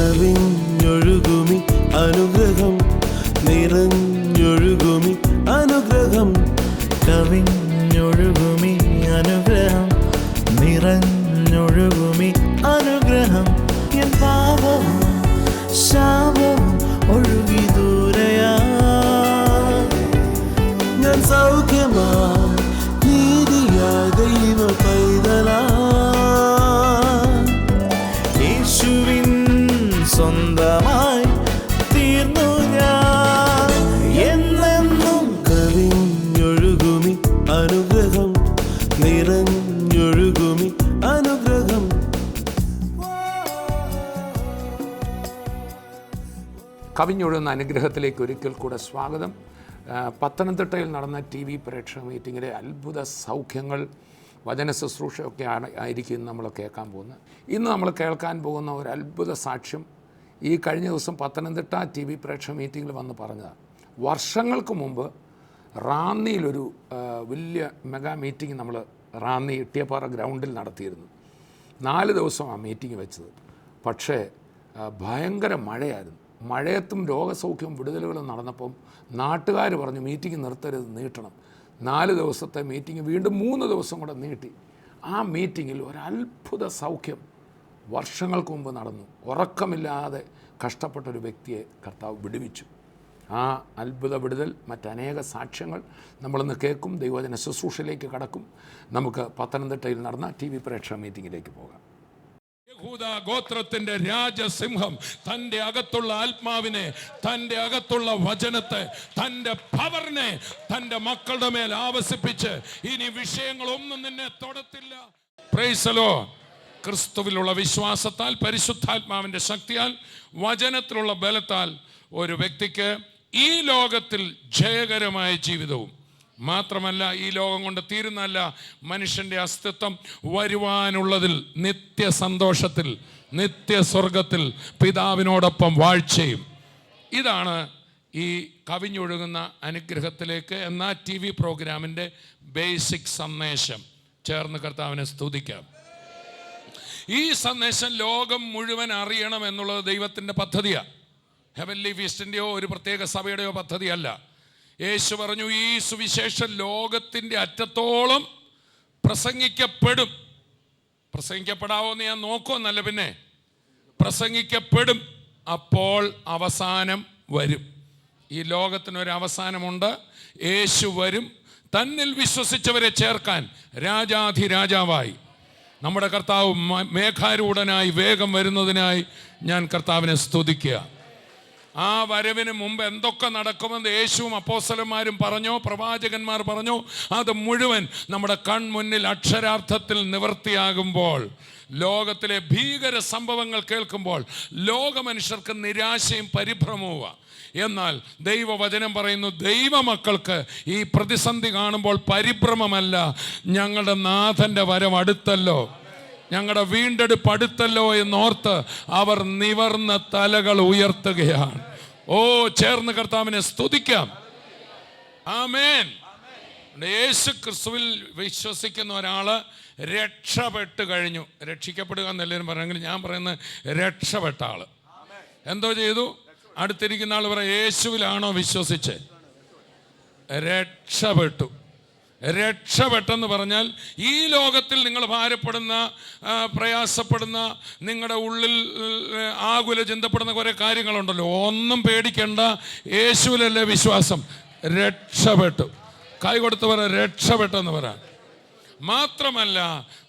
കവിഞ്ഞൊഴുകുമി അനുഗ്രഹം നിറഞ്ഞൊഴുകുമി അനുഗ്രഹം കവിഞ്ഞൊഴുകുമി അനുഗ്രഹം നിറഞ്ഞൊഴുകുമി അനുഗ്രഹം എൻ പാപവും ശാപവും ഒഴുകി ദൂരയാ ഞാൻ സൗഖ്യമാ നീതിയാ ദൈവ പൈതലാ യേശുവിൻ സ്വന്തമായി തീർന്നു ഞാൻ എന്നെന്നും കവിഞ്ഞൊഴുകുമി അനുഗ്രഹം നിറഞ്ഞൊഴുകുമി അനുഗ്രഹം. കവിഞ്ഞൊഴുകുന്ന അനുഗ്രഹത്തിലേക്ക് ഒരിക്കൽ കൂടെ സ്വാഗതം. പത്തനംതിട്ടയിൽ നടന്ന TV പ്രേക്ഷക മീറ്റിങ്ങിലെ അത്ഭുത സൗഖ്യങ്ങൾ, വചന ശുശ്രൂഷയൊക്കെ ആയിരിക്കും നമ്മൾ കേൾക്കാൻ പോകുന്നത്. ഇന്ന് നമ്മൾ കേൾക്കാൻ പോകുന്ന ഒരു അത്ഭുത സാക്ഷ്യം ഈ കഴിഞ്ഞ ദിവസം പത്തനംതിട്ട TV പ്രേക്ഷക മീറ്റിങ്ങിൽ വന്ന് പറഞ്ഞതാണ്. വർഷങ്ങൾക്ക് മുമ്പ് റാന്നിയിലൊരു വലിയ മെഗാ മീറ്റിംഗ് നമ്മൾ റാന്നി ഇട്ടിയപ്പാറ ഗ്രൗണ്ടിൽ നടത്തിയിരുന്നു. 4 ദിവസം ആ മീറ്റിംഗ് വെച്ചത്. പക്ഷേ ഭയങ്കര മഴയായിരുന്നു. മഴയത്തും രോഗസൗഖ്യവും വിടുതലുകളും നടന്നപ്പം നാട്ടുകാർ പറഞ്ഞു മീറ്റിംഗ് നിർത്തരുത്, നീട്ടണം. 4 ദിവസത്തെ മീറ്റിംഗ് വീണ്ടും 3 ദിവസം കൂടെ നീട്ടി. ആ മീറ്റിങ്ങിൽ ഒരു അത്ഭുത സൗഖ്യം വർഷങ്ങൾക്ക് മുമ്പ് നടന്നു. ഉറക്കമില്ലാതെ കഷ്ടപ്പെട്ടൊരു വ്യക്തിയെ കർത്താവ് വിടുവിച്ചു. ആ അത്ഭുത വിടുതൽ മറ്റനേക സാക്ഷ്യങ്ങൾ നമ്മളിന്ന് കേൾക്കും. ദൈവവചന ശുശ്രൂഷയിലേക്ക് കടക്കും. നമുക്ക് പത്തനംതിട്ടയിൽ നടന്ന TV പ്രേക്ഷക മീറ്റിങ്ങിലേക്ക് പോകാം. യഹൂദാ ഗോത്രത്തിന്റെ രാജസിംഹം തൻ്റെ അകത്തുള്ള ആത്മാവിനെ, തൻ്റെ അകത്തുള്ള വചനത്തെ, തൻ്റെ പവറിനെ തൻ്റെ മക്കളുടെ മേൽ ആവസിപ്പിച്ച് ഇനി വിഷയങ്ങളൊന്നും നിന്നെ തൊടത്തില്ല. Praise the Lord. ക്രിസ്തുവിലുള്ള വിശ്വാസത്താൽ, പരിശുദ്ധാത്മാവിൻ്റെ ശക്തിയാൽ, വചനത്തിലുള്ള ബലത്താൽ ഒരു വ്യക്തിക്ക് ഈ ലോകത്തിൽ ജയകരമായ ജീവിതവും മാത്രമല്ല, ഈ ലോകം കൊണ്ട് തീരുന്നല്ല, മനുഷ്യൻ്റെ അസ്തിത്വം വരുവാനുള്ളതിൽ നിത്യസന്തോഷത്തിൽ, നിത്യസ്വർഗത്തിൽ പിതാവിനോടൊപ്പം വാഴ്ചയും. ഇതാണ് ഈ കവിഞ്ഞൊഴുകുന്ന അനുഗ്രഹത്തിലേക്ക് എന്ന TV പ്രോഗ്രാമിൻ്റെ ബേസിക് സന്ദേശം. ചേർന്ന് കർത്താവിനെ സ്തുതിക്കാം. ഈ സന്ദേശം ലോകം മുഴുവൻ അറിയണം എന്നുള്ളത് ദൈവത്തിൻ്റെ പദ്ധതിയാണ്. ഹെവൻലി ഫീസ്റ്റിൻ്റെയോ ഒരു പ്രത്യേക സഭയുടെയോ പദ്ധതിയല്ല. യേശു പറഞ്ഞു, ഈ സുവിശേഷം ലോകത്തിൻ്റെ അറ്റത്തോളം പ്രസംഗിക്കപ്പെടും. പ്രസംഗിക്കപ്പെടാവോ എന്ന് ഞാൻ നോക്കുമെന്നല്ല, പിന്നെ പ്രസംഗിക്കപ്പെടും. അപ്പോൾ അവസാനം വരും. ഈ ലോകത്തിനൊരു അവസാനമുണ്ട്. യേശു വരും. തന്നിൽ വിശ്വസിച്ചവരെ ചേർക്കാൻ രാജാധിരാജാവായി നമ്മുടെ കർത്താവ് മേഘാരൂഢനായി വേഗം വരുന്നതിനായി ഞാൻ കർത്താവിനെ സ്തുതിക്കുക. ആ വരവിന് മുമ്പ് എന്തൊക്കെ നടക്കുമെന്ന് യേശുവും അപ്പോസ്തലന്മാരും പറഞ്ഞോ, പ്രവാചകന്മാർ പറഞ്ഞോ, അത് മുഴുവൻ നമ്മുടെ കൺമുന്നിൽ അക്ഷരാർത്ഥത്തിൽ നിവൃത്തിയാകുമ്പോൾ, ലോകത്തിലെ ഭീകര സംഭവങ്ങൾ കേൾക്കുമ്പോൾ ലോകമനുഷ്യർക്ക് നിരാശയും പരിഭ്രമവും. എന്നാൽ ദൈവവചനം പറയുന്നു, ദൈവമക്കൾക്ക് ഈ പ്രതിസന്ധി കാണുമ്പോൾ പരിഭ്രമമല്ല, ഞങ്ങളുടെ നാഥൻ്റെ വരവ് അടുത്തല്ലോ, ഞങ്ങളുടെ വീണ്ടെടുപ്പ് അടുത്തല്ലോ എന്നോർത്ത് അവർ നിവർന്ന തലകൾ ഉയർത്തുകയാണ്. ഓ, ചേർന്ന് കർത്താവിനെ സ്തുതിക്കാം. ആമേൻ. യേശു ക്രിസ്തുവിൽ വിശ്വസിക്കുന്ന ഒരാൾ രക്ഷപ്പെട്ട് കഴിഞ്ഞു. രക്ഷിക്കപ്പെടുക എന്നെല്ലാവരും പറയുമെങ്കിൽ ഞാൻ പറയുന്നത് രക്ഷപ്പെട്ട ആൾ എന്തോ ചെയ്തു? അടുത്തിരിക്കുന്ന ആൾ പറയാം, യേശുവിലാണോ വിശ്വസിച്ച്? രക്ഷപ്പെട്ടു. രക്ഷപ്പെട്ടെന്ന് പറഞ്ഞാൽ ഈ ലോകത്തിൽ നിങ്ങൾ ഭാരപ്പെടുന്ന, പ്രയാസപ്പെടുന്ന, നിങ്ങളുടെ ഉള്ളിൽ ആകുല ചിന്തപ്പെടുന്ന കുറേ കാര്യങ്ങളുണ്ടല്ലോ, ഒന്നും പേടിക്കേണ്ട. യേശുവിലല്ലേ വിശ്വാസം. രക്ഷപ്പെട്ടു. കൈ കൊടുത്ത് പറ, രക്ഷപ്പെട്ടെന്ന് പറ. മാത്രമല്ല,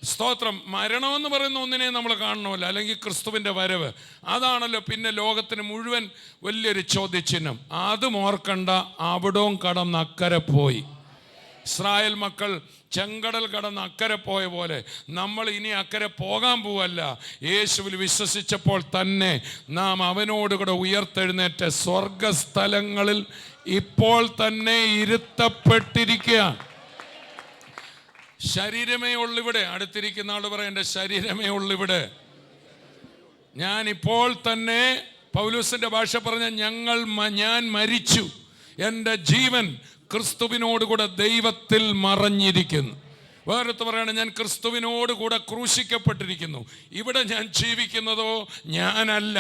സ്തോത്രം, മരണമെന്ന് പറയുന്ന ഒന്നിനെ നമ്മൾ കാണണമല്ലോ, അല്ലെങ്കിൽ ക്രിസ്തുവിൻ്റെ വരവ്. അതാണല്ലോ പിന്നെ ലോകത്തിന് മുഴുവൻ വലിയൊരു ചോദ്യചിഹ്നം. അതും ഓർക്കണ്ട, അവിടവും കടന്ന് അക്കരെ പോയി. ഇസ്രായേൽ മക്കൾ ചെങ്കടൽ കടന്ന് അക്കരെ പോയ പോലെ നമ്മൾ ഇനി അക്കരെ പോകാൻ പോവല്ല. യേശുവിൽ വിശ്വസിച്ചപ്പോൾ തന്നെ നാം അവനോടുകൂടെ ഉയർത്തെഴുന്നേറ്റ സ്വർഗസ്ഥലങ്ങളിൽ ഇപ്പോൾ തന്നെ ഇരുത്തപ്പെട്ടിരിക്കുകയാണ്. ശരീരമേ ഉള്ളിവിടെ. അടുത്തിരിക്കുന്ന ആൾ പറയാം, എൻ്റെ ശരീരമേ ഉള്ളിവിടെ. ഞാനിപ്പോൾ തന്നെ, പൗലോസിൻ്റെ ഭാഷ പറഞ്ഞ, ഞാൻ മരിച്ചു, എൻ്റെ ജീവൻ ക്രിസ്തുവിനോടുകൂടെ ദൈവത്തിൽ മറഞ്ഞിരിക്കുന്നു. വേറെടുത്ത് പറയണം, ഞാൻ ക്രിസ്തുവിനോടുകൂടെ ക്രൂശിക്കപ്പെട്ടിരിക്കുന്നു. ഇവിടെ ഞാൻ ജീവിക്കുന്നതോ ഞാനല്ല,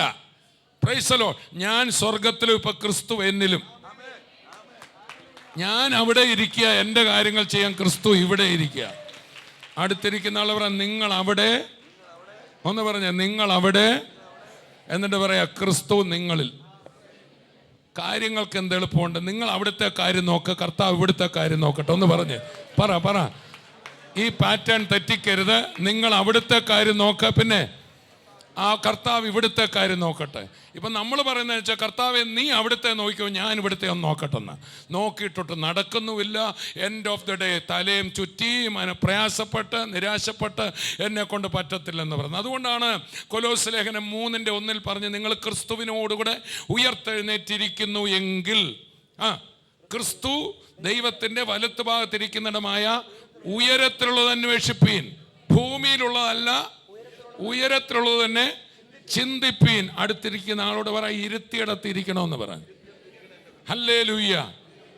പ്രൈസ് ദി ലോർഡ്. ഞാൻ സ്വർഗത്തിലും ഇപ്പൊ ക്രിസ്തു എന്നിലും. ഞാൻ അവിടെ ഇരിക്കുക, എൻ്റെ കാര്യങ്ങൾ ചെയ്യാൻ ക്രിസ്തു ഇവിടെ ഇരിക്കുക. അടുത്തിരിക്കുന്ന ആൾ പറയാം നിങ്ങൾ അവിടെ, ഒന്ന് പറഞ്ഞ നിങ്ങൾ അവിടെ, എന്നിട്ട് പറയാ ക്രിസ്തു നിങ്ങളിൽ. കാര്യങ്ങൾക്ക് എന്ത് എളുപ്പമുണ്ട്? നിങ്ങൾ അവിടുത്തെ കാര്യം നോക്ക്, കർത്താവ് ഇവിടുത്തെ കാര്യം നോക്കട്ടെ. ഒന്ന് പറഞ്ഞ് പറ. ഈ പാറ്റേൺ തെറ്റിക്കരുത്. നിങ്ങൾ അവിടുത്തെ കാര്യം നോക്ക, പിന്നെ ആ കർത്താവ് ഇവിടുത്തെ കാര്യം നോക്കട്ടെ. ഇപ്പം നമ്മൾ പറയുന്നത് വെച്ചാൽ കർത്താവെ നീ അവിടുത്തെ നോക്കിയോ, ഞാൻ ഇവിടുത്തെ ഒന്ന് നോക്കട്ടെന്ന്. നോക്കിയിട്ടൊട്ട് നടക്കുന്നുമില്ല. എൻഡ് ഓഫ് ദ ഡേ തലയും ചുറ്റി പ്രയാസപ്പെട്ട് നിരാശപ്പെട്ട് എന്നെ കൊണ്ട് പറ്റത്തില്ലെന്ന് പറഞ്ഞു. അതുകൊണ്ടാണ് കൊലോസ് ലേഖനം 3:1 പറഞ്ഞ് നിങ്ങൾ ക്രിസ്തുവിനോടുകൂടെ ഉയർത്തെഴുന്നേറ്റിരിക്കുന്നു എങ്കിൽ ക്രിസ്തു ദൈവത്തിൻ്റെ വലത്ത് ഭാഗത്തിരിക്കുന്നിടമായ ഉയരത്തിലുള്ളത് അന്വേഷിപ്പീൻ. ഭൂമിയിലുള്ളതല്ല, ഉയരത്തിലുള്ളത് തന്നെ ചിന്തിപ്പീൻ. അടുത്തിരിക്കുന്ന ആളോട് പറ ഇരുത്തിയിടത്തിരിക്കണമെന്ന് പറഞ്ഞു. ഹല്ലേലൂയ.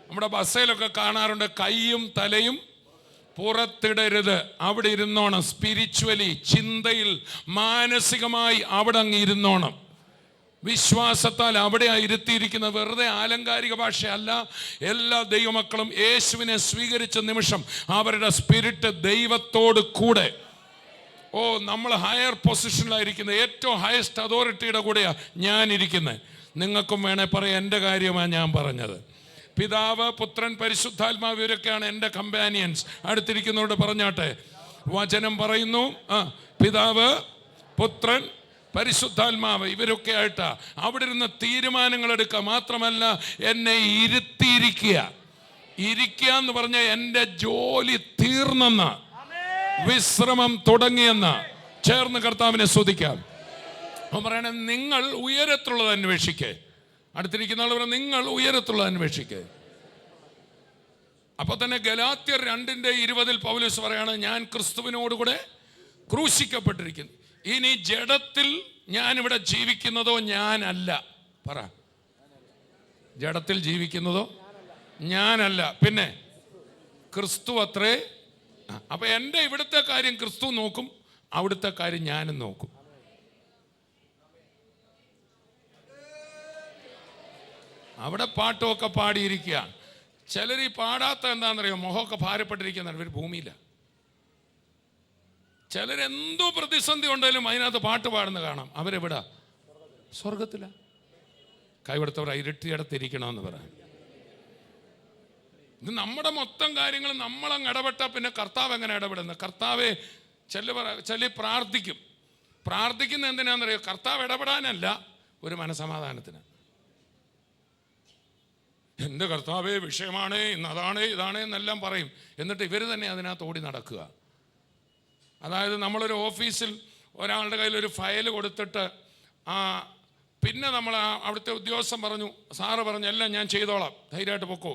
നമ്മുടെ ബസ്സിലൊക്കെ കാണാറുണ്ട്, കൈയും തലയും പുറത്തിടരുത്, അവിടെ ഇരുന്നോണം. സ്പിരിച്വലി, ചിന്തയിൽ, മാനസികമായി അവിടെ അങ്ങ് ഇരുന്നോണം. വിശ്വാസത്താൽ അവിടെ ഇരുത്തിയിരിക്കുന്നത് വെറുതെ ആലങ്കാരിക ഭാഷയല്ല. എല്ലാ ദൈവമക്കളും യേശുവിനെ സ്വീകരിച്ച നിമിഷം അവരുടെ സ്പിരിറ്റ് ദൈവത്തോട് കൂടെ. നമ്മൾ ഹയർ പൊസിഷനിലായിരിക്കുന്നത്, ഏറ്റവും ഹയസ്റ്റ് അതോറിറ്റിയുടെ കൂടെയാണ് ഞാൻ ഇരിക്കുന്നത്. നിങ്ങൾക്കും വേണേൽ പറയാം, എൻ്റെ കാര്യമാണ് ഞാൻ പറഞ്ഞത്. പിതാവ്, പുത്രൻ, പരിശുദ്ധാത്മാവ് ഇവരൊക്കെയാണ് എൻ്റെ കമ്പാനിയൻസ്. അടുത്തിരിക്കുന്നവരോട് പറഞ്ഞാട്ടെ, വചനം പറയുന്നു പിതാവ്, പുത്രൻ, പരിശുദ്ധാത്മാവ് ഇവരൊക്കെ ആയിട്ടാ അവിടെ ഇരുന്ന് തീരുമാനങ്ങൾ എടുക്കുക. മാത്രമല്ല എന്നെ ഇരുത്തിയിരിക്കുക. ഇരിക്കുക എന്ന് പറഞ്ഞാൽ എൻ്റെ ജോലി തീർന്നെന്ന, വിശ്രമം തുടങ്ങിയെന്ന. ചേർന്ന് കർത്താവിനെ സ്തുതിക്കാം. അവൻ പറയണേ നിങ്ങൾ ഉയരത്തിലുള്ളത് അന്വേഷിക്കേ. അടുത്തിരിക്കുന്ന ആൾ പറയാം നിങ്ങൾ ഉയരത്തിലുള്ളത് അന്വേഷിക്കേ. അപ്പൊ തന്നെ ഗലാത്യർ 2:20 പൗലോസ് പറയാണ് ഞാൻ ക്രിസ്തുവിനോടുകൂടെ ക്രൂശിക്കപ്പെട്ടിരിക്കുന്നു. ഇനി ജഡത്തിൽ ഞാനിവിടെ ജീവിക്കുന്നതോ ഞാനല്ല. പറ, ജഡത്തിൽ ജീവിക്കുന്നതോ ഞാനല്ല, പിന്നെ ക്രിസ്തു അത്രേ. അപ്പൊ എൻ്റെ ഇവിടുത്തെ കാര്യം ക്രിസ്തു നോക്കും, അവിടുത്തെ കാര്യം ഞാനും നോക്കും. അവിടെ പാട്ടുമൊക്കെ പാടിയിരിക്കുക. ചിലർ ഈ പാടാത്ത എന്താണെന്നറിയോ, മുഖമൊക്കെ ഭാരപ്പെട്ടിരിക്കുന്ന ഇവർ ഭൂമിയില്ല. ചിലരെന്തോ പ്രതിസന്ധി ഉണ്ടെങ്കിലും അതിനകത്ത് പാട്ട് പാടുന്ന കാണാം. അവരെവിടാ? സ്വർഗത്തില. കൈകൊടുത്തവർ ഇരട്ടിയടത്തിരിക്കണമെന്ന് പറയാം. ഇത് നമ്മുടെ മൊത്തം കാര്യങ്ങൾ നമ്മളങ്ങ് ഇടപെട്ടാൽ പിന്നെ കർത്താവ് എങ്ങനെ ഇടപെടുന്നത്? കർത്താവെ ചില പ്രാർത്ഥിക്കും. പ്രാർത്ഥിക്കുന്ന എന്തിനാണെന്നറിയോ? കർത്താവ് ഇടപെടാനല്ല, ഒരു മനസമാധാനത്തിന്. എൻ്റെ കർത്താവേ വിഷയമാണ്, ഇന്നതാണ് ഇതാണ് എന്നെല്ലാം പറയും. എന്നിട്ട് ഇവർ തന്നെ അതിനകത്ത് ഓടി നടക്കുക. അതായത് നമ്മളൊരു ഓഫീസിൽ ഒരാളുടെ കയ്യിൽ ഒരു ഫയൽ കൊടുത്തിട്ട് പിന്നെ നമ്മൾ അവിടുത്തെ ഉദ്യോഗസ്ഥൻ പറഞ്ഞു, സാറ് പറഞ്ഞു എല്ലാം ഞാൻ ചെയ്തോളാം, ധൈര്യമായിട്ട് പൊക്കോ.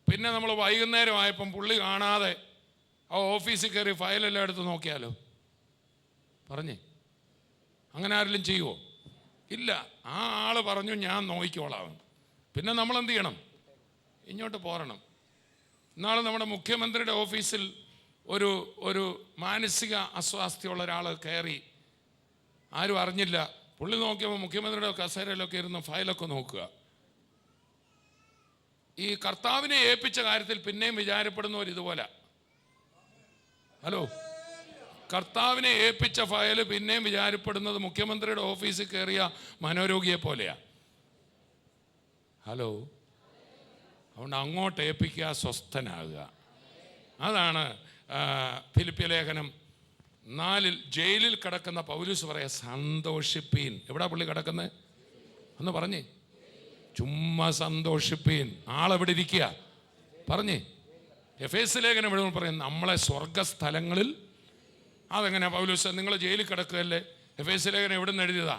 പിന്നെ നമ്മൾ വൈകുന്നേരം ആയപ്പം പുള്ളി കാണാതെ ആ ഓഫീസിൽ കയറി ഫയലെല്ലാം എടുത്ത് നോക്കിയാലോ? പറഞ്ഞേ, അങ്ങനെ ആരെങ്കിലും ചെയ്യുമോ? ഇല്ല. ആ ആൾ പറഞ്ഞു ഞാൻ നോക്കിക്കോളാം. പിന്നെ നമ്മളെന്ത് ചെയ്യണം? ഇങ്ങോട്ട് പോരണം. ഇന്നാൾ നമ്മുടെ മുഖ്യമന്ത്രിയുടെ ഓഫീസിൽ ഒരു മാനസിക അസ്വാസ്ഥ്യമുള്ള ഒരാൾ കയറി, ആരും അറിഞ്ഞില്ല. പുള്ളി നോക്കിയപ്പോൾ മുഖ്യമന്ത്രിയുടെ കസേരയിലൊക്കെ ഇരുന്ന് ഫയലൊക്കെ നോക്കുക. ഈ കർത്താവിനെ ഏൽപ്പിച്ച കാര്യത്തിൽ പിന്നെയും വിചാരപ്പെടുന്നവർ ഇതുപോലെ. ഹലോ, കർത്താവിനെ ഏൽപ്പിച്ച ഫയൽ പിന്നെയും വിചാരപ്പെടുന്നത് മുഖ്യമന്ത്രിയുടെ ഓഫീസിൽ കയറിയ മനോരോഗിയെ പോലെയാ. ഹലോ, അതുകൊണ്ട് അങ്ങോട്ട് ഏൽപ്പിക്കുക, സ്വസ്ഥനാകുക. അതാണ് ഫിലിപ്പിയ ലേഖനം 4 ജയിലിൽ കിടക്കുന്ന പൗലോസ് പറയാ, സന്തോഷിപ്പീൻ. എവിടാ പുള്ളി കിടക്കുന്നത്? ഒന്ന് പറഞ്ഞേ. ചുമ്മാ സന്തോഷിപ്പീൻ. ആളെവിടെ ഇരിക്കുക? പറഞ്ഞേ. എഫേസ് ലേഖനം എവിടെ പറയും? നമ്മളെ സ്വർഗസ്ഥലങ്ങളിൽ. അതെങ്ങനെയാ പൗലോസ്? നിങ്ങൾ ജയിലിൽ കിടക്കുകയല്ലേ? എഫേസ് ലേഖനം എവിടെ നിന്ന് എഴുതിയതാ?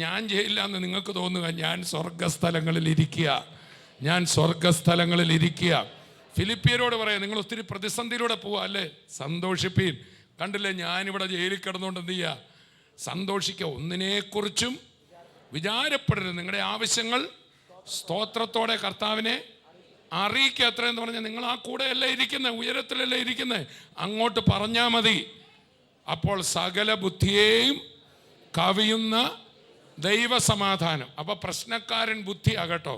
ഞാൻ ജയിലിലാന്ന് നിങ്ങൾക്ക് തോന്നുക, ഞാൻ സ്വർഗസ്ഥലങ്ങളിൽ ഇരിക്കുക, ഞാൻ സ്വർഗസ്ഥലങ്ങളിൽ ഇരിക്കുക. ഫിലിപ്പിയരോട് പറയാം, നിങ്ങൾ ഒത്തിരി പ്രതിസന്ധിയിലൂടെ പോവുക അല്ലേ? സന്തോഷിപ്പീൻ. കണ്ടില്ലേ, ഞാനിവിടെ ജയിലിൽ കിടന്നുകൊണ്ട് എന്ത് ചെയ്യുക? സന്തോഷിക്കുക. ഒന്നിനെക്കുറിച്ചും വിചാരപ്പെടരുത്. നിങ്ങളുടെ ആവശ്യങ്ങൾ സ്തോത്രത്തോടെ കർത്താവിനെ അറിയിക്കുക. അത്രയെന്ന് പറഞ്ഞാൽ നിങ്ങൾ ആ കൂടെയല്ലേ ഇരിക്കുന്നത്, ഉയരത്തിലല്ലേ ഇരിക്കുന്നത്, അങ്ങോട്ട് പറഞ്ഞാൽ മതി. അപ്പോൾ സകല ബുദ്ധിയെയും കവിയുന്ന ദൈവസമാധാനം. അപ്പോൾ പ്രശ്നക്കാരൻ ബുദ്ധിയാകട്ടോ,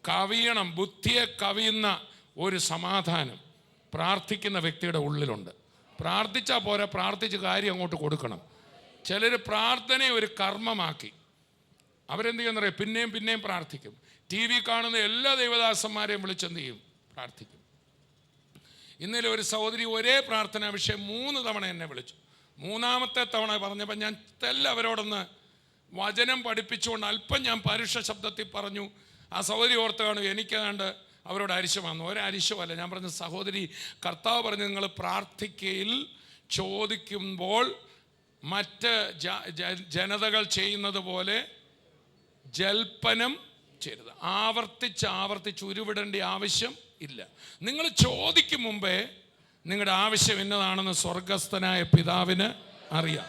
കവിയണം, ബുദ്ധിയെ കവിയുന്ന ഒരു സമാധാനം പ്രാർത്ഥിക്കുന്ന വ്യക്തിയുടെ ഉള്ളിലുണ്ട്. പ്രാർത്ഥിച്ചാൽ പോരാ, പ്രാർത്ഥിച്ച് കാര്യം അങ്ങോട്ട് കൊടുക്കണം. ചിലർ പ്രാർത്ഥനയെ ഒരു കർമ്മമാക്കി അവരെന്ത് ചെയ്യുന്നറിയാം, പിന്നെയും പിന്നെയും പ്രാർത്ഥിക്കും. ടി വി കാണുന്ന എല്ലാ ദൈവദാസന്മാരെയും വിളിച്ചെന്ത് ചെയ്യും, പ്രാർത്ഥിക്കും. ഇന്നലെ ഒരു സഹോദരി ഒരേ പ്രാർത്ഥനാ വിഷയം 3 തവണ എന്നെ വിളിച്ചു. 3ാമത്തെ തവണ പറഞ്ഞപ്പോൾ ഞാൻ അവരോടൊന്ന് വചനം പഠിപ്പിച്ചുകൊണ്ട് അല്പം ഞാൻ പരുഷ ശബ്ദത്തിൽ പറഞ്ഞു. ആ സഹോദരി ഓർത്ത് കാണും എനിക്കതാണ്ട് അവരോട് അരിശം വന്നു. ഒരരിശമല്ല. ഞാൻ പറഞ്ഞു, സഹോദരി, കർത്താവ് പറഞ്ഞു നിങ്ങൾ പ്രാർത്ഥിക്കയിൽ ചോദിക്കുമ്പോൾ മറ്റ് ജനതകൾ ചെയ്യുന്നത് പോലെ ജൽപ്പനം ചെയ്യരുത്. ആവർത്തിച്ച് ഉരുവിടേണ്ട ആവശ്യം ഇല്ല. നിങ്ങൾ ചോദിക്കും മുമ്പേ നിങ്ങളുടെ ആവശ്യം എന്നതാണെന്ന് സ്വർഗസ്ഥനായ പിതാവിന് അറിയാം.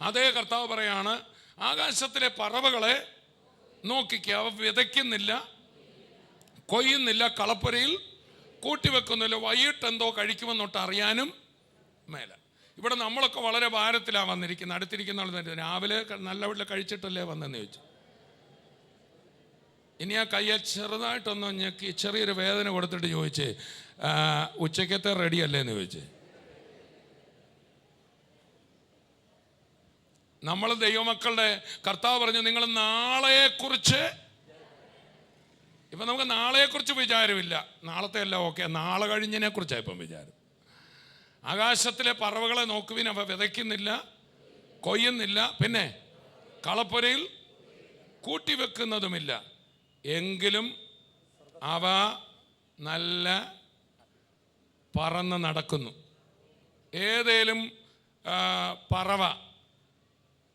അതേ കർത്താവ് പറയാണ്, ആകാശത്തിലെ പറവകളെ നോക്കിക്കുക, അവ വിതയ്ക്കുന്നില്ല, കൊയ്യുന്നില്ല, കളപ്പുരയിൽ കൂട്ടിവെക്കുന്നില്ല, വൈകിട്ട് എന്തോ കഴിക്കുമെന്നൊട്ട് അറിയാനും മേല. ഇവിടെ നമ്മളൊക്കെ വളരെ ഭാരത്തിലാണ് വന്നിരിക്കുന്നത്. അടുത്തിരിക്കുന്ന ആൾ തന്നെ രാവിലെ നല്ല വീട്ടിൽ കഴിച്ചിട്ടല്ലേ വന്നെന്ന് ചോദിച്ചു. ഇനി ആ കയ്യെ ചെറുതായിട്ടൊന്ന് ഞെക്കി ചെറിയൊരു വേദന കൊടുത്തിട്ട് ചോദിച്ചേ, ഉച്ചക്കത്തെ റെഡി അല്ലേന്ന് ചോദിച്ചേ. നമ്മൾ ദൈവമക്കളുടെ കർത്താവ് പറഞ്ഞു, നിങ്ങൾ നാളെക്കുറിച്ച്, ഇപ്പം നമുക്ക് നാളെക്കുറിച്ച് വിചാരമില്ല. നാളത്തെ എല്ലാം ഓക്കെ, നാളെ കഴിഞ്ഞതിനെ കുറിച്ചാണ് ഇപ്പം വിചാരം. ആകാശത്തിലെ പറവകളെ നോക്കുവിൻ, അവ വിതയ്ക്കുന്നില്ല, കൊയ്യുന്നില്ല, പിന്നെ കളപ്പുരയിൽ കൂട്ടിവെക്കുന്നതുമില്ല, എങ്കിലും അവ നല്ല പറന്ന് നടക്കുന്നു. ഏതേലും പറവ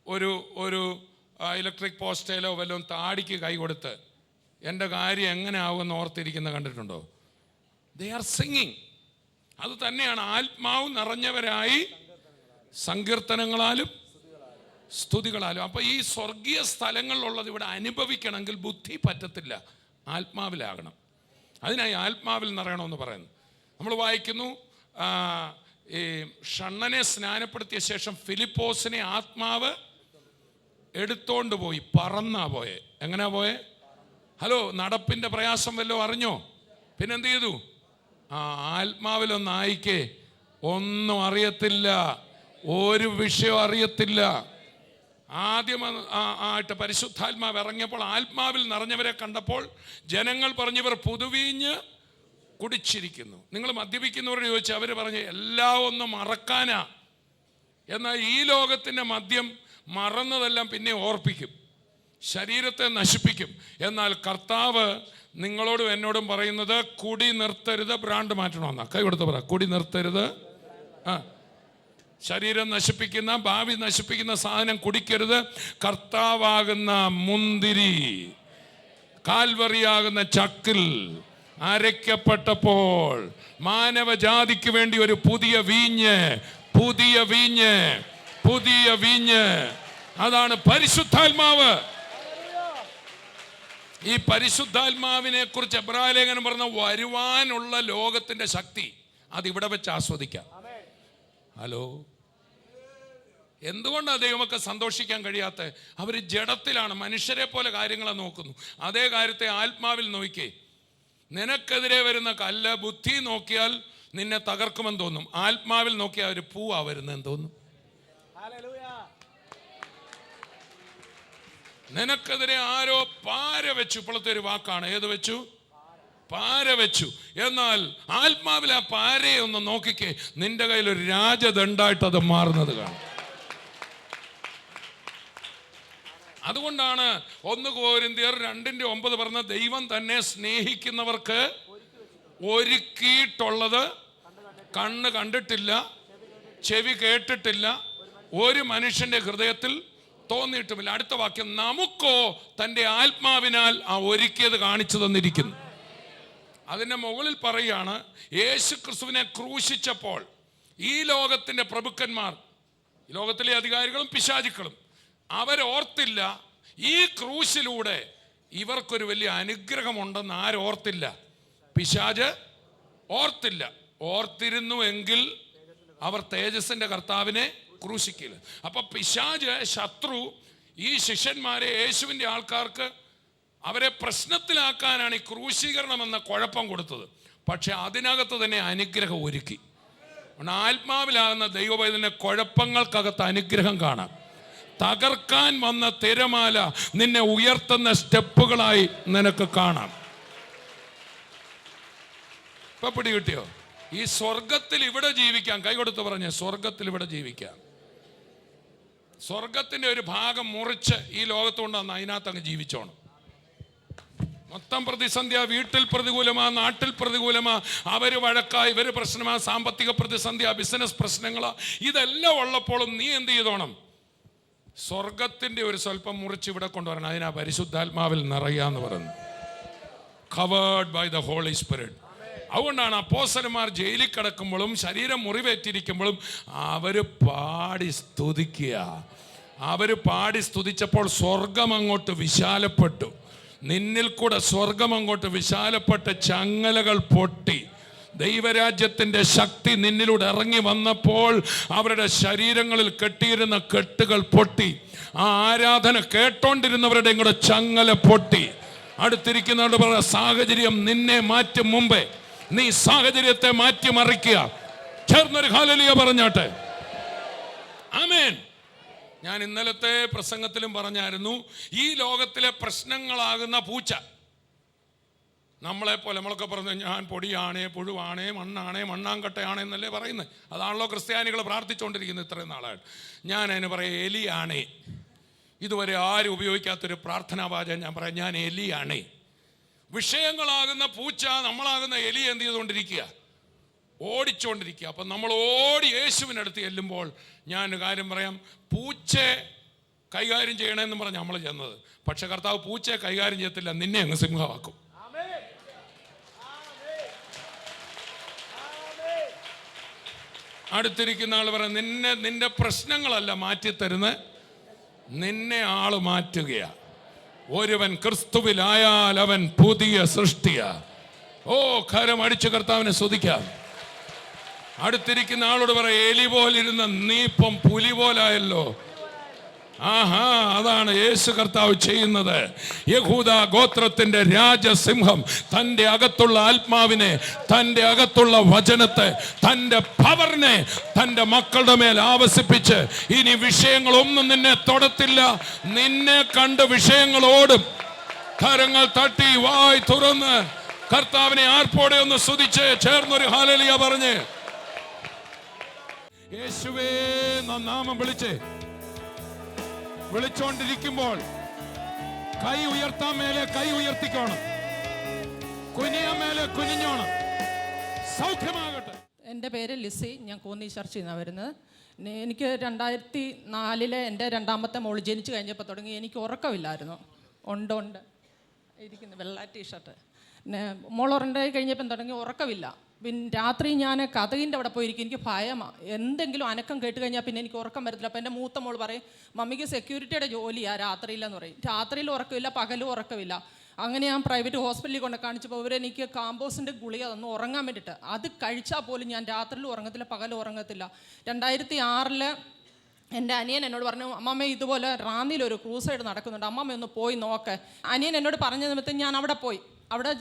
ഒരു ഇലക്ട്രിക് പോസ്റ്റേലോ വല്ലതും താടിക്ക് കൈ കൊടുത്ത് എൻ്റെ കാര്യം എങ്ങനെ ആവുമെന്ന് ഓർത്തിരിക്കുന്ന കണ്ടിട്ടുണ്ടോ? They are singing. അത് തന്നെയാണ് ആത്മാവ് നിറഞ്ഞവരായി സങ്കീർത്തനങ്ങളാലും സ്തുതികളാലും. അപ്പോൾ ഈ സ്വർഗീയ സ്ഥലങ്ങളിലുള്ളത് ഇവിടെ അനുഭവിക്കണമെങ്കിൽ ബുദ്ധി പറ്റത്തില്ല, ആത്മാവിലാകണം. അതിനായി ആത്മാവിൽ നിറയണമെന്ന് പറയുന്നു. നമ്മൾ വായിക്കുന്നു, ഈ ഷണ്ണനെ സ്നാനപ്പെടുത്തിയ ശേഷം ഫിലിപ്പോസിനെ ആത്മാവ് എടുത്തോണ്ട് പോയി. പറന്നാ പോയെ. എങ്ങനെയാ പോയെ? ഹലോ, നടപ്പിൻ്റെ പ്രയാസം വല്ലതും അറിഞ്ഞോ? പിന്നെന്ത് ചെയ്തു? ആത്മാവിലൊന്നായിക്കേ, ഒന്നും അറിയത്തില്ല, ഒരു വിഷയം അറിയത്തില്ല. ആദ്യമായിട്ട് പരിശുദ്ധാത്മാവ് ഇറങ്ങിയപ്പോൾ ആത്മാവിൽ നിറഞ്ഞവരെ കണ്ടപ്പോൾ ജനങ്ങൾ പറഞ്ഞവർ പുതുവീഞ്ഞ് കുടിച്ചിരിക്കുന്നു. നിങ്ങൾ മദ്യപിക്കുന്നവരോട് ചോദിച്ചാൽ അവർ പറഞ്ഞു എല്ലാം ഒന്ന് മറക്കാനാ. എന്നാൽ ഈ ലോകത്തിൻ്റെ മദ്യം മറന്നതെല്ലാം പിന്നെ ഓർപ്പിക്കും, ശരീരത്തെ നശിപ്പിക്കും. എന്നാൽ കർത്താവ് നിങ്ങളോടും എന്നോടും പറയുന്നത് കുടി നിർത്തരുത്, ബ്രാൻഡ് മാറ്റണമെന്നാ. കൈ കൊടുത്ത് പറ, കുടി നിർത്തരുത്. ശരീരം നശിപ്പിക്കുന്ന, ഭാവി നശിപ്പിക്കുന്ന സാധനം കുടിക്കരുത്. കർത്താവാകുന്ന മുന്തിരി കാൽവറിയാകുന്ന ചക്കിൽ അരയ്ക്കപ്പെട്ടപ്പോൾ മാനവജാതിക്ക് വേണ്ടി ഒരു പുതിയ വീഞ്ഞ്, പുതിയ വീഞ്ഞ്, പുതിയ വീഞ്ഞ്. അതാണ് പരിശുദ്ധാത്മാവ്. ഈ പരിശുദ്ധാത്മാവിനെ കുറിച്ച് എബ്രായലേഖനം പറഞ്ഞ വരുവാനുള്ള ലോകത്തിന്റെ ശക്തി അതിവിടെ വെച്ച് ആസ്വദിക്കാം. ഹലോ, എന്തുകൊണ്ടാണ് ദൈവമൊക്കെ സന്തോഷിക്കാൻ കഴിയാത്ത? അവർ ജഡത്തിലാണ്, മനുഷ്യരെ പോലെ കാര്യങ്ങളെ നോക്കുന്നു. അതേ കാര്യത്തെ ആത്മാവിൽ നോക്കിക്കേ. നിനക്കെതിരെ വരുന്ന കല്ല് ബുദ്ധി നോക്കിയാൽ നിന്നെ തകർക്കുമെന്ന് തോന്നും, ആത്മാവിൽ നോക്കിയാൽ ഒരു പൂവാ വരുന്നതെന്ന് തോന്നും. നിനക്കെതിരെ ആരോ പാര വെച്ചു. ഇപ്പോഴത്തെ ഒരു വാക്കാണ്, ഏത് വെച്ചു? പാര വെച്ചു. എന്നാൽ ആത്മാവിൽ ആ പാരയെ ഒന്ന് നോക്കിക്കേ, നിന്റെ കയ്യിൽ ഒരു രാജദണ്ഡായിട്ട് അത് മാറുന്നത് കാണും. അതുകൊണ്ടാണ് 1 കൊരിന്ത്യർ 2:9 പറഞ്ഞ ദൈവം തന്നെ സ്നേഹിക്കുന്നവർക്ക് ഒരുക്കിയിട്ടുള്ളത് കണ്ണ് കണ്ടിട്ടില്ല, ചെവി കേട്ടിട്ടില്ല, ഒരു മനുഷ്യന്റെ ഹൃദയത്തിൽ തോന്നിയിട്ടുമില്ല. അടുത്ത വാക്യം, നമുക്കോ തൻ്റെ ആത്മാവിനാൽ ആ ഒരുക്കിയത് കാണിച്ചു തന്നിരിക്കുന്നു. അതിൻ്റെ മുകളിൽ പറയുകയാണ്, യേശു ക്രിസ്തുവിനെ ക്രൂശിച്ചപ്പോൾ ഈ ലോകത്തിൻ്റെ പ്രഭുക്കന്മാർ, ഈ ലോകത്തിലെ അധികാരികളും പിശാചുക്കളും അവരോർത്തില്ല ഈ ക്രൂശിലൂടെ ഇവർക്കൊരു വലിയ അനുഗ്രഹമുണ്ടെന്ന്. ആരോർത്തില്ല? പിശാച് ഓർത്തില്ല. ഓർത്തിരുന്നുവെങ്കിൽ അവർ തേജസ്സിന്റെ കർത്താവിനെ ക്രൂശിക്കില്ല. അപ്പൊ പിശാച്, ശത്രു ഈ ശിഷ്യന്മാരെ, യേശുവിൻ്റെ ആൾക്കാർക്ക് അവരെ പ്രശ്നത്തിലാക്കാനാണ് ഈ ക്രൂശീകരണം എന്ന കുഴപ്പം കൊടുത്തത്. പക്ഷെ അതിനകത്ത് തന്നെ അനുഗ്രഹം ഒരുക്കി. ആത്മാവിലാകുന്ന ദൈവവൈദ്യന്റെ കുഴപ്പങ്ങൾക്കകത്ത് അനുഗ്രഹം കാണാം. തകർക്കാൻ വന്ന തിരമാല നിന്നെ ഉയർത്തുന്ന സ്റ്റെപ്പുകളായി നിനക്ക് കാണാം. ഇപ്പൊ പിടികിട്ടിയോ? ഈ സ്വർഗത്തിൽ ഇവിടെ ജീവിക്കാം. കൈകൊടുത്ത് പറഞ്ഞ സ്വർഗത്തിൽ ഇവിടെ ജീവിക്കാം. സ്വർഗത്തിന്റെ ഒരു ഭാഗം മുറിച്ച് ഈ ലോകത്ത് കൊണ്ടുവന്ന് അതിനകത്ത് അങ്ങ് ജീവിച്ചോണം. മൊത്തം പ്രതിസന്ധിയാ. വീട്ടിൽ പ്രതികൂലമാ, നാട്ടിൽ പ്രതികൂലമാ, അവര് വഴക്കാ, ഇവര് പ്രശ്നമാ, സാമ്പത്തിക പ്രതിസന്ധിയാ, ബിസിനസ് പ്രശ്നങ്ങളാ. ഇതെല്ലാം ഉള്ളപ്പോഴും നീ എന്ത് ചെയ്തോണം? സ്വർഗത്തിന്റെ ഒരു സ്വല്പം മുറിച്ച് ഇവിടെ കൊണ്ടുവരണം. അതിനാ പരിശുദ്ധാത്മാവിൽ നിറയാന്ന് പറയുന്നത്. Covered by the holy spirit. അതുകൊണ്ടാണ് അപ്പോസ്തലന്മാർ ജയിലിൽ കിടക്കുമ്പോഴും ശരീരം മുറിവേറ്റിരിക്കുമ്പോഴും അവര് പാടി സ്തുതിക്കുക. അവര് പാടി സ്തുതിച്ചപ്പോൾ സ്വർഗം അങ്ങോട്ട് വിശാലപ്പെട്ടു. നിന്നിൽ കൂടെ സ്വർഗം അങ്ങോട്ട് വിശാലപ്പെട്ട ചങ്ങലകൾ പൊട്ടി. ദൈവരാജ്യത്തിൻ്റെ ശക്തി നിന്നിലൂടെ ഇറങ്ങി വന്നപ്പോൾ അവരുടെ ശരീരങ്ങളിൽ കെട്ടിയിരുന്ന കെട്ടുകൾ പൊട്ടി. ആ ആരാധന കേട്ടോണ്ടിരുന്നവരുടെ കൂടെ ചങ്ങല പൊട്ടി. അടുത്തിരിക്കുന്നവരുടെ പറയുക, സാഹചര്യം നിന്നെ മാറ്റും മുമ്പേ നീ സാഹചര്യത്തെ മാറ്റിമറിക്കുക. ചേർന്നൊരു ഹല്ലേലൂയ പറഞ്ഞാട്ടെ. ആമേൻ. ഞാൻ ഇന്നലത്തെ പ്രസംഗത്തിലും പറഞ്ഞായിരുന്നു, ഈ ലോകത്തിലെ പ്രശ്നങ്ങളാകുന്ന പൂച്ച നമ്മളെപ്പോലെ, നമ്മളൊക്കെ പറഞ്ഞു ഞാൻ പൊടിയാണേ, പുഴുവാണേ, മണ്ണാണേ, മണ്ണാങ്കട്ടയാണേ എന്നല്ലേ പറയുന്നത്. അതാണല്ലോ ക്രിസ്ത്യാനികൾ പ്രാർത്ഥിച്ചുകൊണ്ടിരിക്കുന്നത് ഇത്രയും നാളായിട്ട്. ഞാൻ അതിന് പറയാം എലിയാണേ. ഇതുവരെ ആരും ഉപയോഗിക്കാത്തൊരു പ്രാർത്ഥനാവാചകം ഞാൻ പറയാം, ഞാൻ എലിയാണേ. വിഷയങ്ങളാകുന്ന പൂച്ച, നമ്മളാകുന്ന എലി എന്ത് ചെയ്തുകൊണ്ടിരിക്കുക? ഓടിച്ചുകൊണ്ടിരിക്കുക. അപ്പം നമ്മൾ ഓടി യേശുവിനടുത്ത് ചെല്ലുമ്പോൾ ഞാൻ കാര്യം പറയാം, പൂച്ചയെ കൈകാര്യം ചെയ്യണമെന്ന് പറഞ്ഞ് നമ്മൾ ചെന്നത്. പക്ഷെ കർത്താവ് പൂച്ചയെ കൈകാര്യം ചെയ്യത്തില്ല, നിന്നെ അങ്ങ് സിംഹമാക്കും. അടുത്തിരിക്കുന്ന ആൾ പറയാം, നിന്റെ പ്രശ്നങ്ങളല്ല മാറ്റിത്തരുന്ന, നിന്നെ ആള് മാറ്റുകയാ. ഒരുവൻ ക്രിസ്തുവിലായാൽ അവൻ പുതിയ സൃഷ്ടിയാ. ഓ, കരം അടിച്ചു കർത്താവിനെ സ്തുതിക്കാം. അടുത്തിരിക്കുന്ന ആളോട് പറയാം, എലി പോലിരുന്ന നീ ഇപ്പം പുലി പോലായല്ലോ. ആഹാ, അതാണ് യേശു കർത്താവ് ചെയ്യുന്നത്. യഹൂദ ഗോത്രത്തിന്റെ രാജസിംഹം തൻ്റെ അകത്തുള്ള ആത്മാവിനെ, തൻ്റെ അകത്തുള്ള വചനത്തെ, തൻ്റെ പവറിനെ തൻ്റെ മക്കളുടെ മേൽ ആവസിപ്പിച്ച് ഇനി വിഷയങ്ങളൊന്നും നിന്നെ തൊടത്തില്ല. നിന്നെ കണ്ട് വിഷയങ്ങളോടും. കരങ്ങൾ തട്ടി വായ് തുറന്ന് കർത്താവിനെ ആർപ്പോടെ ഒന്ന് സ്തുതിച്ച് ചേർന്നൊരു ഹല്ലേലൂയ പറഞ്ഞ് യേശുവേ നാമം വിളിച്ചോണ്ടിരിക്കുമ്പോൾ കൈ ഉയർത്താൻ മേലെ കൈ ഉയർത്തിക്കോണം, കുനിയാൻ മേലെ കുനിഞ്ഞോണം. സൗഖ്യമാകട്ടെ. എൻ്റെ പേര് ലിസി. ഞാൻ കോന്നി ചർച്ചിൽ നിന്നാണ് വരുന്നത്. എനിക്ക് 2004 എൻ്റെ രണ്ടാമത്തെ മോൾ ജനിച്ചു കഴിഞ്ഞപ്പോൾ തുടങ്ങി എനിക്ക് ഉറക്കമില്ലായിരുന്നു. ഉണ്ട് ഇരിക്കുന്നു വെള്ള ടീഷർട്ട്. മോൾ ഉറണ്ടായി കഴിഞ്ഞപ്പം തുടങ്ങി ഉറക്കമില്ല. പിന്നെ രാത്രി ഞാൻ കഥകിൻ്റെ അവിടെ പോയിരിക്കും. എനിക്ക് ഭയമാണ്. എന്തെങ്കിലും അനക്കം കേട്ട് കഴിഞ്ഞാൽ പിന്നെ എനിക്ക് ഉറക്കം വരത്തില്ല. അപ്പോൾ എൻ്റെ മൂത്ത മോൾ പറയും, മമ്മിക്ക് സെക്യൂരിറ്റിയുടെ ജോലിയാണ് രാത്രിയിലെന്ന് പറയും. രാത്രിയിൽ ഉറക്കമില്ല, പകലും ഉറക്കമില്ല. അങ്ങനെ ഞാൻ പ്രൈവറ്റ് ഹോസ്പിറ്റലിൽ കൊണ്ട് കാണിച്ചപ്പോൾ അവരെനിക്ക് കാമ്പോസിൻ്റെ ഗുളിക തന്നു ഉറങ്ങാൻ വേണ്ടിയിട്ട്. അത് കഴിച്ചാൽ പോലും ഞാൻ രാത്രിയിൽ ഉറങ്ങത്തില്ല, പകലും ഉറങ്ങത്തില്ല. 2006 എൻ്റെ അനിയൻ എന്നോട് പറഞ്ഞു, അമ്മമ്മ ഇതുപോലെ റാന്നിയിലൊരു ക്രൂസൈഡ് നടക്കുന്നുണ്ട്, അമ്മമ്മ ഒന്ന് പോയി നോക്ക്. അനിയൻ എന്നോട് പറഞ്ഞ നിമിത്തം ഞാൻ അവിടെ പോയി. അവിടെ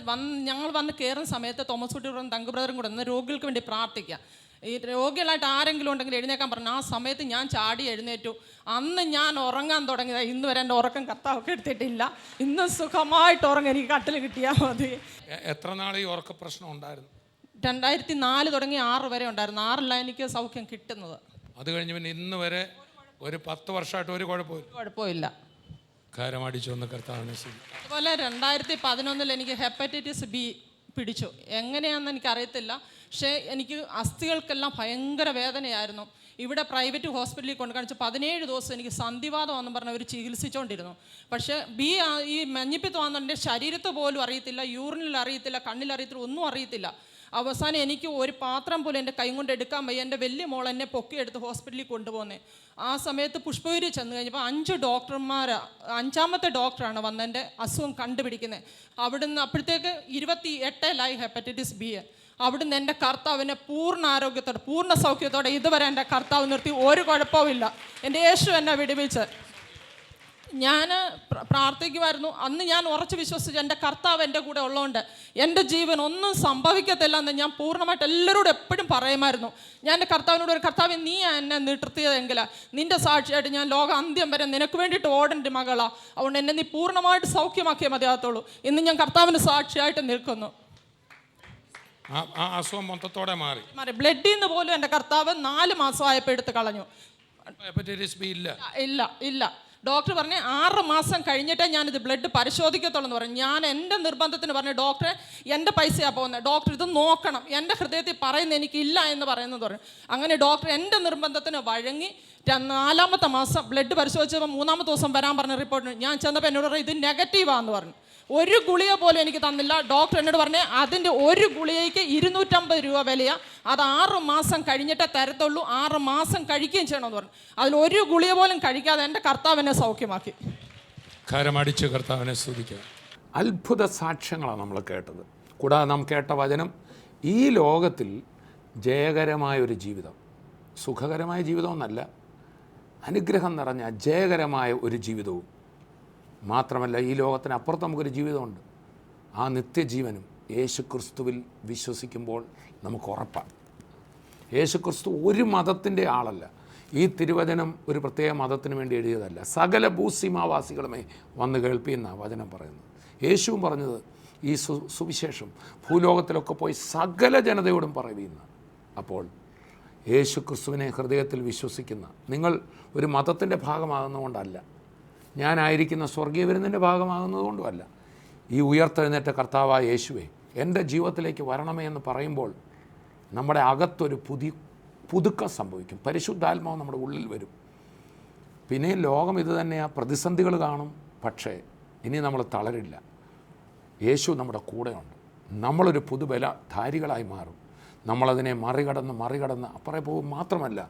ഞങ്ങൾ വന്ന് കയറുന്ന സമയത്ത് തോമസ് കുട്ടിയും തങ്കു ബ്രദറും കൂടെ ഒന്ന് രോഗികൾക്ക് വേണ്ടി പ്രാർത്ഥിക്കുക. ഈ രോഗികളായിട്ട് ആരെങ്കിലും ഉണ്ടെങ്കിൽ എഴുന്നേക്കാൻ പറഞ്ഞു. ആ സമയത്ത് ഞാൻ ചാടി എഴുന്നേറ്റു. അന്ന് ഞാൻ ഉറങ്ങാൻ തുടങ്ങിയത്. ഇന്ന് വരെ എൻ്റെ ഉറക്കം കർത്താവൊക്കെ എടുത്തിട്ടില്ല. ഇന്ന് സുഖമായിട്ട് ഉറങ്ങാൻ എനിക്ക് കട്ടിൽ കിട്ടിയാൽ മതി. എത്ര നാൾ ഈ ഉറക്ക പ്രശ്നം ഉണ്ടായിരുന്നു? 2004 തുടങ്ങി 6 വരെ ഉണ്ടായിരുന്നു. 6 എനിക്ക് സൗഖ്യം കിട്ടുന്നത്. അത് കഴിഞ്ഞ് പിന്നെ ഇന്ന് വരെ ഒരു 10 വർഷമായിട്ട് ഒരു കുഴപ്പമില്ല. കാരമടിച്ചൊന്ന് കർത്താവിനെ. അതുപോലെ 2011 എനിക്ക് ഹെപ്പറ്റൈറ്റിസ് ബി പിടിച്ചു. എങ്ങനെയാണെന്ന് എനിക്കറിയത്തില്ല. പക്ഷേ എനിക്ക് അസ്ഥികൾക്കെല്ലാം ഭയങ്കര വേദനയായിരുന്നു. ഇവിടെ പ്രൈവറ്റ് ഹോസ്പിറ്റലിൽ കൊണ്ട് കാണിച്ച് 17 ദിവസം എനിക്ക് സന്ധിവാതമാണെന്ന് പറഞ്ഞ് അവർ ചികിത്സിച്ചുകൊണ്ടിരുന്നു. പക്ഷേ ഈ മഞ്ഞപ്പിത്തമാണെന്ന് എൻ്റെ ശരീരത്ത് പോലും അറിയത്തില്ല, യൂറിനിൽ അറിയത്തില്ല, കണ്ണിൽ അറിയത്തില്ല, ഒന്നും അറിയത്തില്ല. അവസാനം എനിക്ക് ഒരു പാത്രം പോലും എൻ്റെ കൈ കൊണ്ട് എടുക്കാൻ വയ്യ. എൻ്റെ വലിയ മോൾ എന്നെ പൊക്കിയെടുത്ത് ഹോസ്പിറ്റലിൽ കൊണ്ടുപോകുന്നത്. ആ സമയത്ത് പുഷ്പഗിരി ചെന്ന് കഴിഞ്ഞപ്പോൾ 5 ഡോക്ടർമാർ, 5ാമത്തെ ഡോക്ടറാണ് വന്ന് എൻ്റെ അസുഖം കണ്ടുപിടിക്കുന്നത്. അവിടുന്ന് അപ്പോഴത്തേക്ക് 28 ഹെപ്പറ്റൈറ്റിസ് ബി. അവിടുന്ന് എൻ്റെ കർത്താവിനെ പൂർണ്ണ ആരോഗ്യത്തോടെ, പൂർണ്ണ സൗഖ്യത്തോടെ ഇതുവരെ എൻ്റെ കർത്താവ് നിർത്തി. ഒരു കുഴപ്പമില്ല. എൻ്റെ യേശു എന്നെ വിടുവിച്ച്. ഞാൻ പ്രാർത്ഥിക്കുമായിരുന്നു. അന്ന് ഞാൻ ഉറച്ച് വിശ്വസിച്ചു എൻ്റെ കർത്താവ് എൻ്റെ കൂടെ ഉള്ളതുകൊണ്ട് എൻ്റെ ജീവൻ ഒന്നും സംഭവിക്കത്തില്ല എന്ന് ഞാൻ പൂർണ്ണമായിട്ട് എല്ലാവരോടും എപ്പോഴും പറയുമായിരുന്നു. ഞാൻ എൻ്റെ കർത്താവിനോട് ഒരു കർത്താവ് നീ എന്നെ നിർത്തിയതെങ്കിൽ നിൻ്റെ സാക്ഷിയായിട്ട് ഞാൻ ലോക അന്ത്യം വരെ നിനക്ക് വേണ്ടിയിട്ട് ഓടേണ്ട മകളാ, അതുകൊണ്ട് എന്നെ നീ പൂർണ്ണമായിട്ട് സൗഖ്യമാക്കിയേ മതിയാകത്തുള്ളൂ. ഇന്ന് ഞാൻ കർത്താവിന് സാക്ഷിയായിട്ട് നിൽക്കുന്നു. ആ അസുഖം മൊത്തത്തോടെ മാറി. ബ്ലഡിൽ നിന്ന് പോലും എൻ്റെ കർത്താവ് 4 മാസമായപ്പോൾ എടുത്ത് കളഞ്ഞു. ഹെപ്പറ്റൈറ്റിസ് ബി ഇല്ല. ഡോക്ടർ പറഞ്ഞ് 6 മാസം കഴിഞ്ഞിട്ടേ ഞാനിത് ബ്ലഡ് പരിശോധിക്കത്തുള്ളൂ എന്ന് പറഞ്ഞു. ഞാൻ എൻ്റെ നിർബന്ധത്തിന് പറഞ്ഞു, ഡോക്ടറെ എൻ്റെ പൈസയാണ് പോകുന്നത്, ഡോക്ടർ ഇത് നോക്കണം, എൻ്റെ ഹൃദയത്തിൽ പറയുന്നത് എനിക്കില്ല എന്ന് പറയുന്നത് പറഞ്ഞു. അങ്ങനെ ഡോക്ടർ എൻ്റെ നിർബന്ധത്തിന് വഴങ്ങി 4ാമത്തെ മാസം ബ്ലഡ് പരിശോധിച്ചപ്പോൾ 3ാമത്തെ ദിവസം വരാൻ പറഞ്ഞ റിപ്പോർട്ട് ഞാൻ ചെന്നപ്പോൾ എന്നോട് പറഞ്ഞു ഇത് നെഗറ്റീവാന്ന് പറഞ്ഞു. ഒരു ഗുളിക പോലും എനിക്ക് തന്നില്ല. ഡോക്ടർ എന്നോട് പറഞ്ഞേ അതിൻ്റെ ഒരു ഗുളികയ്ക്ക് 250 രൂപ വിലയാണ്, അത് 6 മാസം കഴിഞ്ഞിട്ടേ തരത്തുള്ളൂ, 6 മാസം കഴിക്കുകയും ചെയ്യണമെന്ന് പറഞ്ഞു. അതിൽ ഒരു ഗുളിക പോലും കഴിക്കാതെ എൻ്റെ കർത്താവിനെ സൗഖ്യമാക്കി. കരമടിച്ച് കർത്താവിനെ സ്തുതിക്കുക. അത്ഭുത സാക്ഷ്യങ്ങളാണ് നമ്മൾ കേട്ടത്. കൂടാതെ നാം കേട്ട വചനം, ഈ ലോകത്തിൽ ജയകരമായ ഒരു ജീവിതം, സുഖകരമായ ജീവിതമൊന്നല്ല, അനുഗ്രഹം നിറഞ്ഞ ജയകരമായ ഒരു ജീവിതവും മാത്രമല്ല, ഈ ലോകത്തിനപ്പുറത്ത് നമുക്കൊരു ജീവിതമുണ്ട്. ആ നിത്യജീവനും യേശുക്രിസ്തുവിൽ വിശ്വസിക്കുമ്പോൾ നമുക്ക് ഉറപ്പാണ്. യേശുക്രിസ്തു ഒരു മതത്തിൻ്റെ ആളല്ല. ഈ തിരുവചനം ഒരു പ്രത്യേക മതത്തിന് വേണ്ടി എഴുതിയതല്ല. സകല ഭൂസീമാവാസികളുമേ വന്ന് കേൾപ്പിയെന്ന വചനം പറയുന്നത്. യേശുവും പറഞ്ഞത് ഈ സുവിശേഷം ഭൂലോകത്തിലൊക്കെ പോയി സകല ജനതയോടും പറയുന്ന. അപ്പോൾ യേശുക്രിസ്തുവിനെ ഹൃദയത്തിൽ വിശ്വസിക്കുന്ന നിങ്ങൾ ഒരു മതത്തിൻ്റെ ഭാഗമാകുന്നതുകൊണ്ടല്ല, ഞാനായിരിക്കുന്ന സ്വർഗീയ വിരുന്നിൻ്റെ ഭാഗമാകുന്നതുകൊണ്ടുമല്ല, ഈ ഉയർത്തെഴുന്നേറ്റ കർത്താവായ യേശുവേ എൻ്റെ ജീവിതത്തിലേക്ക് വരണമേ എന്ന് പറയുമ്പോൾ നമ്മുടെ അകത്തൊരു പുതുക്കം സംഭവിക്കും. പരിശുദ്ധാത്മാവ് നമ്മുടെ ഉള്ളിൽ വരും. പിന്നെ ലോകം ഇത് തന്നെയാണ്, പ്രതിസന്ധികൾ കാണും, പക്ഷേ ഇനി നമ്മൾ തളരില്ല. യേശു നമ്മുടെ കൂടെയുണ്ട്. നമ്മളൊരു പുതുബലധാരികളായി മാറും. നമ്മളതിനെ മറികടന്ന് അപ്പുറം പോകും. മാത്രമല്ല,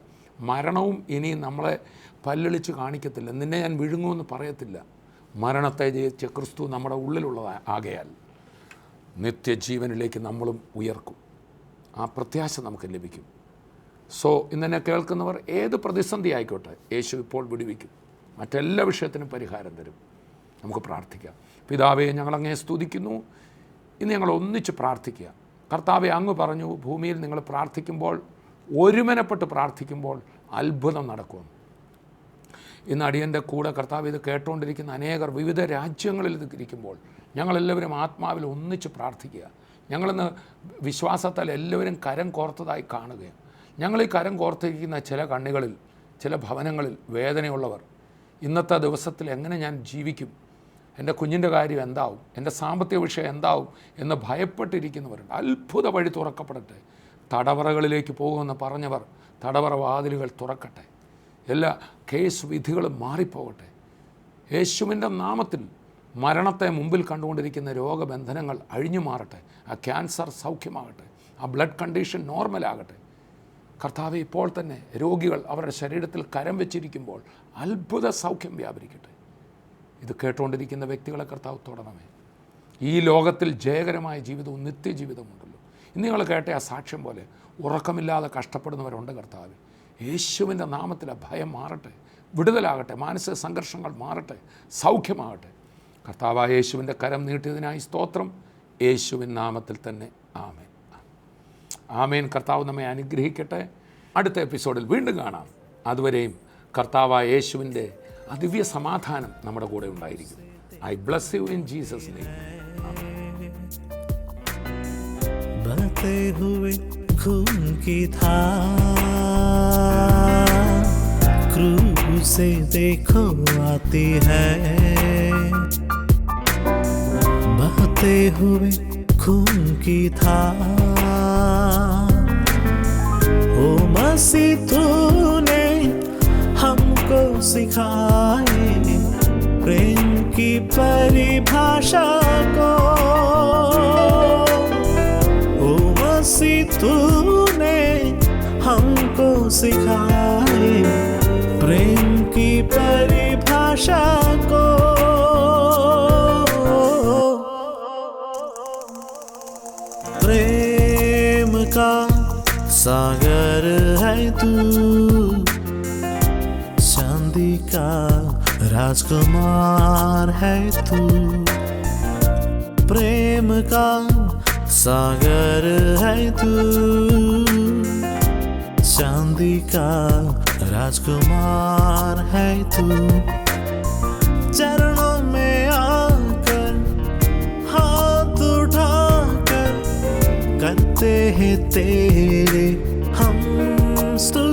മരണവും ഇനി നമ്മളെ പല്ലളിച്ച് കാണിക്കത്തില്ല, നിന്നെ ഞാൻ വിഴുങ്ങുമെന്ന് പറയത്തില്ല. മരണത്തെ ജയിച്ച ക്രിസ്തു നമ്മുടെ ഉള്ളിലുള്ളതാകയാൽ നിത്യജീവനിലേക്ക് നമ്മളും ഉയർക്കും. ആ പ്രത്യാശ നമുക്ക് ലഭിക്കും. സോ ഇന്നെന്നെ കേൾക്കുന്നവർ ഏത് പ്രതിസന്ധി ആയിക്കോട്ടെ, യേശു ഇപ്പോൾ വിടുവിക്കും. മറ്റെല്ലാ വിഷയത്തിനും പരിഹാരം തരും. നമുക്ക് പ്രാർത്ഥിക്കാം. പിതാവേ, ഞങ്ങളങ്ങേ സ്തുതിക്കുന്നു. ഇന്ന് ഞങ്ങൾ ഒന്നിച്ച് പ്രാർത്ഥിക്കുക. കർത്താവെ, അങ്ങ് പറഞ്ഞു ഭൂമിയിൽ നിങ്ങൾ പ്രാർത്ഥിക്കുമ്പോൾ, ഒരുമനപ്പെട്ട് പ്രാർത്ഥിക്കുമ്പോൾ അത്ഭുതം നടക്കും. ഇന്ന് അടിയൻ്റെ കൂടെ കർത്താവ് ഇത് കേട്ടുകൊണ്ടിരിക്കുന്ന അനേകർ വിവിധ രാജ്യങ്ങളിൽ ഇരിക്കുമ്പോൾ ഞങ്ങളെല്ലാവരും ആത്മാവിൽ ഒന്നിച്ച് പ്രാർത്ഥിക്കുക. ഞങ്ങളിന്ന് വിശ്വാസത്താൽ എല്ലാവരും കരം കോർത്തതായി കാണുകയാണ്. ഞങ്ങളീ കരം കോർത്തിരിക്കുന്ന ചില കണ്ണികളിൽ, ചില ഭവനങ്ങളിൽ വേദനയുള്ളവർ, ഇന്നത്തെ ദിവസത്തിൽ എങ്ങനെ ഞാൻ ജീവിക്കും, എൻ്റെ കുഞ്ഞിൻ്റെ കാര്യം എന്താവും, എൻ്റെ സാമ്പത്തിക വിഷയം എന്താവും എന്ന് ഭയപ്പെട്ടിരിക്കുന്നവരുണ്ട്. അത്ഭുത വഴി തുറക്കപ്പെടട്ടെ. തടവറകളിലേക്ക് പോകുമെന്ന് പറഞ്ഞവർ തടവറ വാതിലുകൾ തുറക്കട്ടെ. എല്ലാ കേസ് വിധികളും മാറിപ്പോകട്ടെ. യേശുവിൻ്റെ നാമത്തിൽ മരണത്തെ മുമ്പിൽ കണ്ടുകൊണ്ടിരിക്കുന്ന രോഗബന്ധനങ്ങൾ അഴിഞ്ഞു മാറട്ടെ. ആ ക്യാൻസർ സൗഖ്യമാകട്ടെ. ആ ബ്ലഡ് കണ്ടീഷൻ നോർമലാകട്ടെ. കർത്താവെ, ഇപ്പോൾ തന്നെ രോഗികൾ അവരുടെ ശരീരത്തിൽ കരം വെച്ചിരിക്കുമ്പോൾ അത്ഭുത സൗഖ്യം വ്യാപരിക്കട്ടെ. ഇത് കേട്ടുകൊണ്ടിരിക്കുന്ന വ്യക്തികളെ കർത്താവ് തൊടണമേ. ഈ ലോകത്തിൽ ജയകരമായ ജീവിതവും നിത്യജീവിതമുണ്ടല്ലോ. ഇന്ന് നിങ്ങൾ കേട്ട ആ സാക്ഷ്യം പോലെ ഉറക്കമില്ലാതെ കഷ്ടപ്പെടുന്നവരുണ്ട്. കർത്താവ്, യേശുവിൻ്റെ നാമത്തിൽ ആ ഭയം മാറട്ടെ, വിടുതലാകട്ടെ, മാനസിക സംഘർഷങ്ങൾ മാറട്ടെ, സൗഖ്യമാകട്ടെ. കർത്താവായ യേശുവിൻ്റെ കരം നീട്ടിയതിനായി സ്തോത്രം. യേശുവിൻ നാമത്തിൽ തന്നെ ആമേൻ. ആമേൻ. കർത്താവ് നമ്മെ അനുഗ്രഹിക്കട്ടെ. അടുത്ത എപ്പിസോഡിൽ വീണ്ടും കാണാം. അതുവരെയും കർത്താവായ യേശുവിൻ്റെ ദിവ്യ സമാധാനം നമ്മുടെ കൂടെ ഉണ്ടായിരിക്കും. I bless you in Jesus name. बहते हुए खून की धार क्रूज से देखो आती है, बहते हुए खून की धार। ओ मसीह, तूने हमको सिखाए प्रेम की परिभाषा को। तूने हमको सिखाए प्रेम की परिभाषा को। प्रेम का सागर है तू, चांदी का राजकुमार है तू, प्रेम का सागर है तू, चांदी का राजकुमार है तू। चरणों में आकर हाथ उठाकर करते हैं तेरे हम स्तुति।